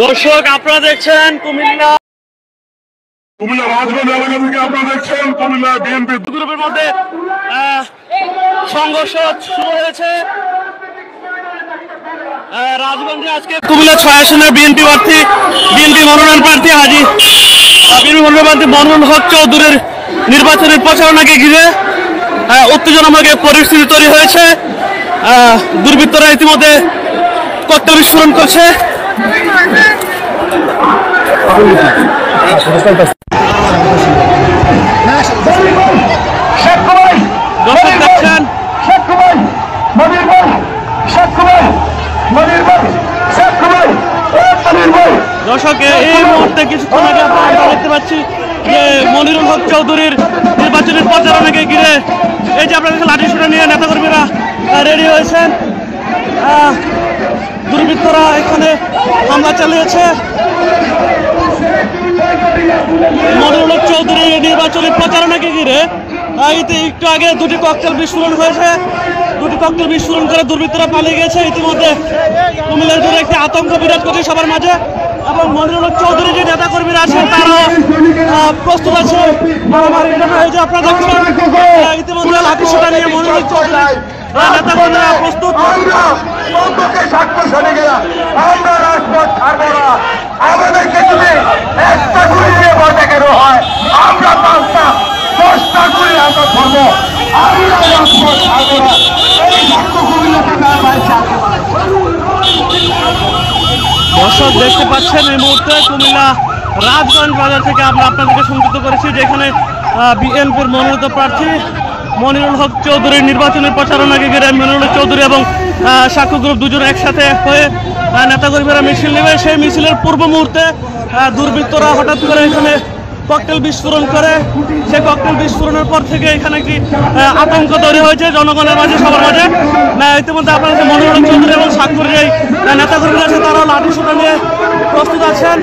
দর্শক আপনারা দেখছেন কুমিল্লা রাজগঞ্জ এলাকা থেকে আপনারা দেখছেন কুমিল্লা বিএনপি গ্রুপের মধ্যে সংঘর্ষ শুরু হয়েছে। রাজগঞ্জে আজকে কুমিল্লা 6 আসনের বিএনপি মনোনয়ন প্রার্থী মনোনয়ন হক চৌধুরীর নির্বাচনের প্রচারণাকে ঘিরে উত্তেজনামূলক পরিস্থিতি তৈরি হয়েছে। দুর্বৃত্তরা ইতিমধ্যে ককটেল বিস্ফোরণ করছে। দর্শক এই মুহূর্তে কিছুক্ষণ আগে আমরা দেখতে পাচ্ছি যে মনিরুল হক চৌধুরীর নির্বাচনের প্রচারণাকে ঘিরে এই যে আপনাদের লাঠি সোটা নিয়ে নেতাকর্মীরা রেডি হয়েছেন। দুর্বৃত্তরা এখানে হামলা চালিয়েছে। মনিরুল হক চৌধুরীর নির্বাচনের প্রচারণাকে ঘিরে একটু আগে দুটি ককটেল বিস্ফোরণ হয়েছে। দুটি ককটেল বিস্ফোরণ করে দুর্বৃত্তরা পালিয়ে গেছে। ইতিমধ্যে কুমিল্লার জন্য একটি আতঙ্ক বিরাজ করছে সবার মাঝে এবং মনিরুল হক চৌধুরী যে নেতাকর্মীরা আছেন তারাও প্রস্তুত আছে। আপনারা দেখছেন ইতিমধ্যে লাঠি সোটা নিয়ে মনিরুল হক চৌধুরী নেতাকর্মীরা প্রস্তুত। দর্শক দেখতে পাচ্ছেন এই মুহূর্তে কুমিল্লা রাজগঞ্জ বাজার থেকে আমরা আপনাদেরকে সংযুক্ত করেছি, যেখানে বিএনপির মনোনীত প্রার্থী মনিরুল হক চৌধুরীর নির্বাচনের প্রচারণাকে ঘিরে মনিরুল হক চৌধুরী এবং সাক্ষ্য গ্রুপ দুজন একসাথে হয়ে নেতাকর্মীরা মিছিল নেবে। সেই মিছিলের পূর্ব মুহূর্তে দুর্বৃত্তরা হঠাৎ করে এখানে ককটেল বিস্ফোরণ করে। সেই ককটেল বিস্ফোরণের পর থেকে এখানে কি আতঙ্ক তৈরি হয়েছে জনগণের মাঝে, সবার মাঝে। ইতিমধ্যে আপনার মনিরুল হক চৌধুরী এবং সাক্ষরের এই নেতাকর্মীরা আছে তারাও লাঠি সোটা নিয়ে প্রস্তুত আছেন।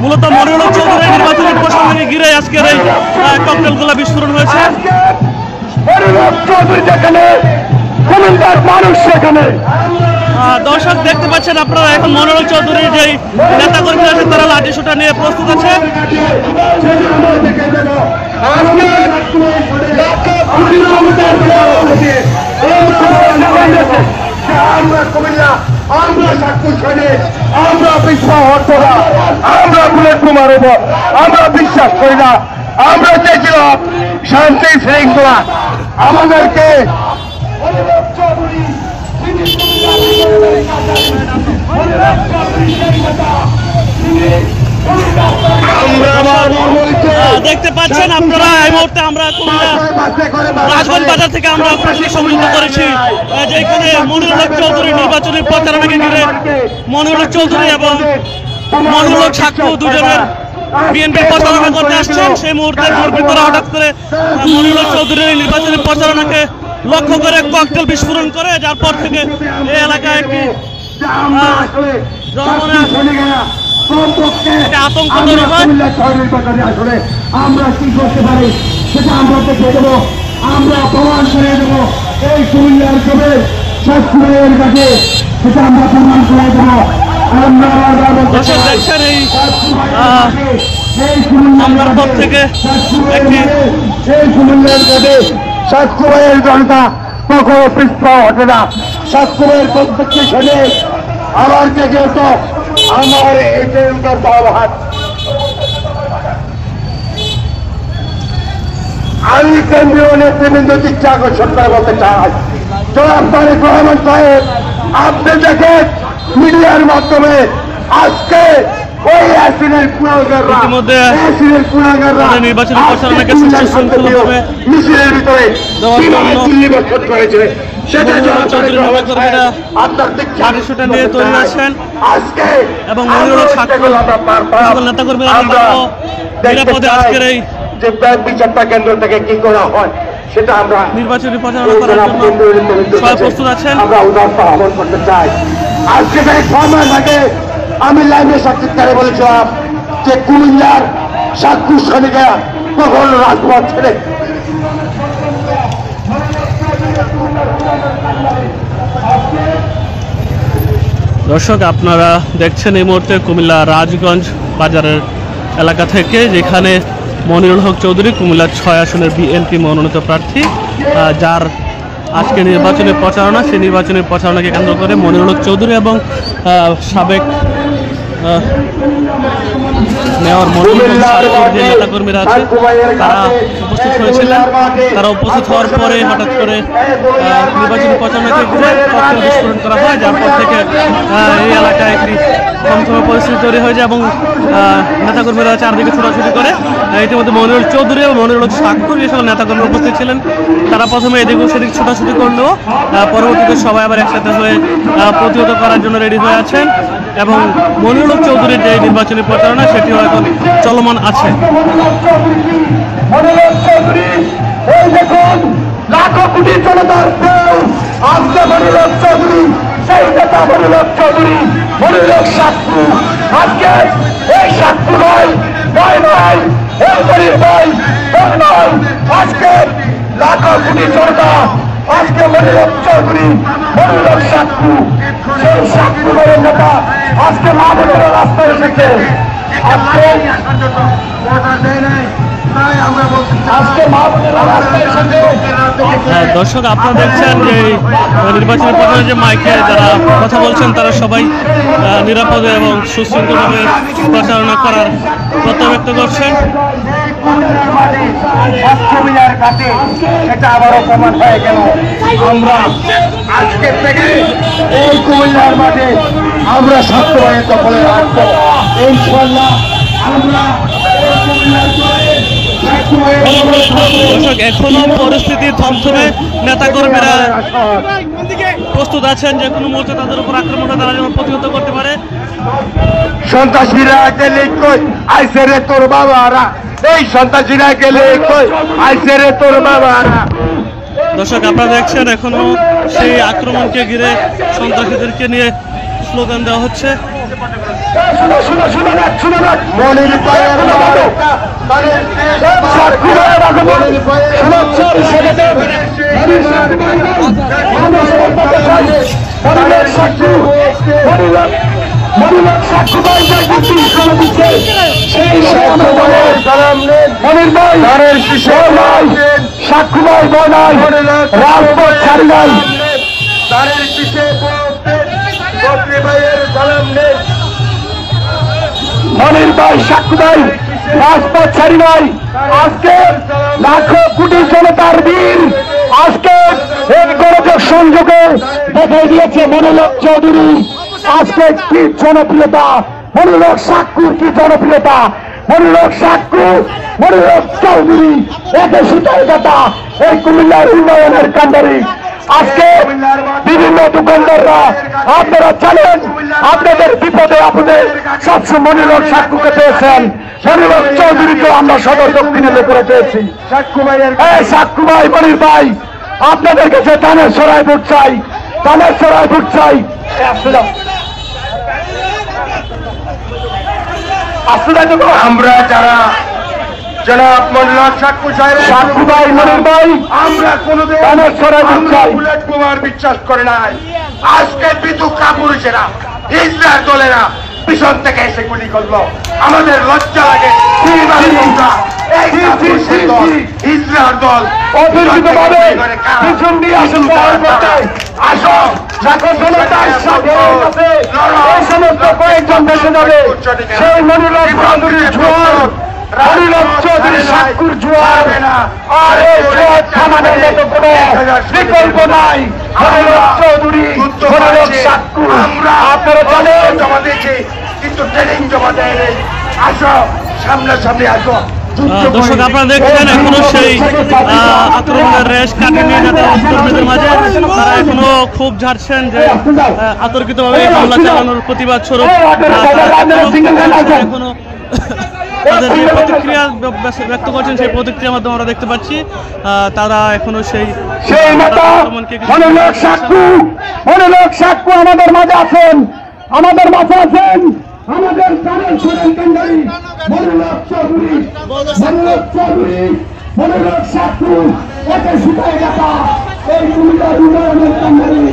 মূলত মনিরুল হক চৌধুরী নির্বাচনের প্রসঙ্গে ঘিরে আজকের এই ককটেলগুলো বিস্ফোরণ হয়েছে। দর্শক দেখতে পাচ্ছেন আপনারা এখন মনিরুল চৌধুরীর যে নেতাকর্মীরা আছে তারা লাঠি সোটা নিয়ে প্রস্তুত আছে। আমরা বিশ্বাস করি না, আমরা চেয়েছিলাম শান্তি শৃঙ্খলা। আমাদেরকে দেখতে পাচ্ছেন আপনারা এই মুহূর্তে আমরা রাজগঞ্জ বাজার থেকে আমরা আপনাদের সংযুক্ত করেছি, যেখানে মনিরুল হক চৌধুরীর নির্বাচনের প্রচারণাকে ঘিরে মনিরুল হক চৌধুরী এবং মনিরুল হক সাক্ষ্য দুজনের বিএনপি প্রচারণা করতে আসছেন। সেই মুহূর্তে দুর্বৃত্তরা হঠাৎ করে মনিরুল হক চৌধুরীর নির্বাচনের প্রচারণাকে লক্ষ্য করে ককটেল বিস্ফোরণ করে, যার পর থেকে এই এলাকায় একটি আতঙ্ক তৈরি হয়। আমরা কি করতে পারি সেটা আমরা দেখে দেবো, আমরা প্রমাণ করে দেবো। এই কুমিল্লার কবে সাক্ষরের কাছে সেটা আমরা প্রমাণ করে দেবো। দেখছেন এই হামলার পর থেকে একটি সাক্ষরের জনতা কখনো পিছপা হটে না। সাক্ষরের প্রত্যেকটি ছেলে আমার থেকে তো আমার এটাই হাত। আমি কেন্দ্রীয় নেতৃবৃন্দ দিকটা আকর্ষণ করে বলতে চাই, জনাব তারেক রহমান সাহেব, আপনি দেখেন মিডিয়ার মাধ্যমে আজকে ওই অ্যাসিডের কুড়াগাররা নির্বাচনী প্রচারণাকে সুশৃঙ্খলভাবে মিছিলের ভিতরে দিল্লি বর্ষণ করেছে। সেটা নিয়ে তৈরি আছেন এবং মনিরুল হক সাক্ষ্য নেতাকর্মীরা নিরাপদে আজকের এই যে বিচারটা কেন্দ্র থেকে কি করা হয় সেটা আমরা নির্বাচনী প্রচারণা করার জন্য সবাই প্রস্তুত আছেন। আমরা উদাহরণ আহ্বান করতে চাই। আজকে থেকে 6 মাস আগে আমি লাইভে সাক্ষাৎকারে বলেছিলাম যে কুমিল্লার সাক্ষী শ্রমিকরা কখন রাজপথ ছেড়ে দর্শক, আপনারা দেখছেন এই মুহূর্তে কুমিল্লা রাজগঞ্জ বাজারের এলাকা থেকে, যেখানে মনিরুল হক চৌধুরী কুমিল্লা 6 আসনের বিএনপি মনোনীত প্রার্থী, যার আজকে নির্বাচনী প্রচারণা, সেই নির্বাচনী প্রচারণাকে কেন্দ্র করে মনিরুল হক চৌধুরী এবং সাবেক মেয়র মনিরুল হক যে নেতাকর্মীরা আছে তারা উপস্থিত হয়েছিলেন। তারা উপস্থিত হওয়ার পরে হঠাৎ করে নির্বাচনী প্রচারণাকে ঘিরে ককটেল বিস্ফোরণ করা হয়, যার পর থেকে এই এলাকায় একটি থমথমে পরিস্থিতি তৈরি হয়ে যায় এবং নেতাকর্মীরা চারদিকে ছোটাছুটি করে। ইতিমধ্যে মনিরুল চৌধুরী এবং মনিরুল সাক্ষর যে সকল নেতাকর্মী উপস্থিত ছিলেন তারা প্রথমে এদিক সেদিক ছোটাছুটি করলেও পরবর্তীতে সবাই আবার একসাথে হয়ে প্রতিহত করার জন্য রেডি হয়ে আছেন এবং মনিরুল হক চৌধুরীর যে নির্বাচনী প্রচারণা সেটিও এখন চলমান আছে। লাখো কোটি জনতার আজকে মনিরুল হক চৌধুরী, সেই নেতা মনিরুল হক চৌধুরী, মনিরুল হক সাক্ষু। আজকে এই সাক্ষু নয়, নয় নয়, এই মনির ভাই নয়, আজকে লাখো কোটি জনতা, আজকে মনিরুল হক চৌধুরী, মনিরুল হক সাক্ষু, সেই সাক্ষু দলের নেতা আজকে মা বোনেরা রাস্তায় এসেছে। আজকে দর্শক, আপনারা দেখছেন যে নির্বাচনী প্রচারে যে মাইকে যারা কথা বলছেন তারা সবাই নিরাপদে এবং সুশৃঙ্খলভাবে প্রচারণা করার প্রত্যয় ব্যক্ত করছেন। এটা আবারও প্রমাণ হয়ে গেল। আমরা আজকে থেকে এই কুমিল্লার মাঠে আমরা স্বাস্থ্যবানের দখলে রাখবো ইনশাআল্লাহ। আমরা দর্শক, এখনো পরিস্থিতি থমথমে, নেতাকর্মীরা প্রস্তুত আছেন যে কোনো মুহূর্তে তাদের উপর আক্রমণটা তারা যেন প্রতিহত করতে পারে। সন্ত্রাসীরা গেলে কই আইসে রে তোর বাবারা, এই সন্ত্রাসীরা গেলে কই আইসে রে তোর বাবারা। দর্শক, আপনারা দেখছেন এখনো সেই আক্রমণকে ঘিরে সন্ত্রাসীদেরকে নিয়ে স্লোগান দেওয়া হচ্ছে। মনির ভাইয়ের সাক্ষু ভাই বনাই রাজপথ ছাড়ি নাই, তারের পিছিয়ে ভাইয়ের সালাম নেই। মনির ভাই সাক্ষু ভাই রাজপথ ছাড়ি নাই। আজকে লাখো কোটি জনতার বীর আজকে এই গোলযোগ সংযোগে দেখে দিয়েছে মনিরুল হক চৌধুরী। আজকে কি জনপ্রিয়তা, মনিরুল হক সাক্ষুর কি জনপ্রিয়তা, মনিরুল হক সাক্ষু, মনিরুল হক চৌধুরী একে সুতার কাটা এই কুমিল্লার উন্নয়নের কান্ডারি। আজকে বিভিন্ন দোকানদাররা আপনারা জানেন আপনাদের বিপদে আপদে সবসময় মনিরুল হক সাক্ষুকে পেয়েছেন, মনিরুল হক চৌধুরীকে আমরা সদর দক্ষিণে লেপরে পেয়েছি। সাক্ষু ভাই, মনির ভাই আপনাদের কাছে ধানের সরাই ভোট চাই, ধানের সরাই ভোট চাই। আমরা যারা জনাব মনিরুল হক সাক্ষু সাহেব, সাক্ষু ভাই, মনির ভাই, আমরা কোনদিন বুলেট বোমার বিশ্বাস করে নাই। আজকে বিদ্যুৎ কাপুরুষেরা, হিজড়ার দলেরা পিছন থেকে এসে গুলি করলো, আমাদের লজ্জা লাগে। হিজড়ার দল পিছন দিয়ে আসুন, আসো সমস্ত কয়েকজন দেশে যাবে সেই মনিরুল হক চৌধুরীর জোয়ার, মনিরুল হক চৌধুরীর সাক্ষুর জোয়ার, আর এই জোয়ার থামানোর মতো কোনো বিকল্প নাই। মনিরুল হক চৌধুরী, মনিরুল হক সাক্ষু, আপনারা জানেন জমা দিয়েছি কিন্তু ট্রেনিং জমা দেয় নেই। আসো সামনাসামনি আসো। দর্শক, আপনারা দেখছেন এখনো সেই আক্রমণের রেশ কাটেনি নেতা কর্মীদের মাঝে। তারা এখনো খুব ঝাড়ছেন যে আতর্কিতভাবে হামলা চালানোর প্রতিবাদ স্বরূপ এখনো তাদের যে প্রতিক্রিয়া ব্যক্ত করছেন সেই প্রতিক্রিয়ার মাধ্যমে আমরা দেখতে পাচ্ছি তারা এখনো সেই মনিরুল হক সাক্ষু, মনিরুল হক সাক্ষু আমাদের মাঝে আছেন, আমাদের মাঝে আছেন আমাদের প্রাণের সোনার কান্ডারি মনিরুল হক চৌধুরী, মনিরুল হক চৌধুরী, মনিরুল হক সাক্ষু একে সুতায় কাটা এই কুমিল্লার উন্নয়নের কান্ডারি।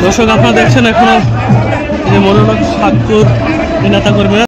দর্শক আপনারা দেখছেন এখনো যে মনোনয়ন স্বাক্ষর নেতা কর্মীরা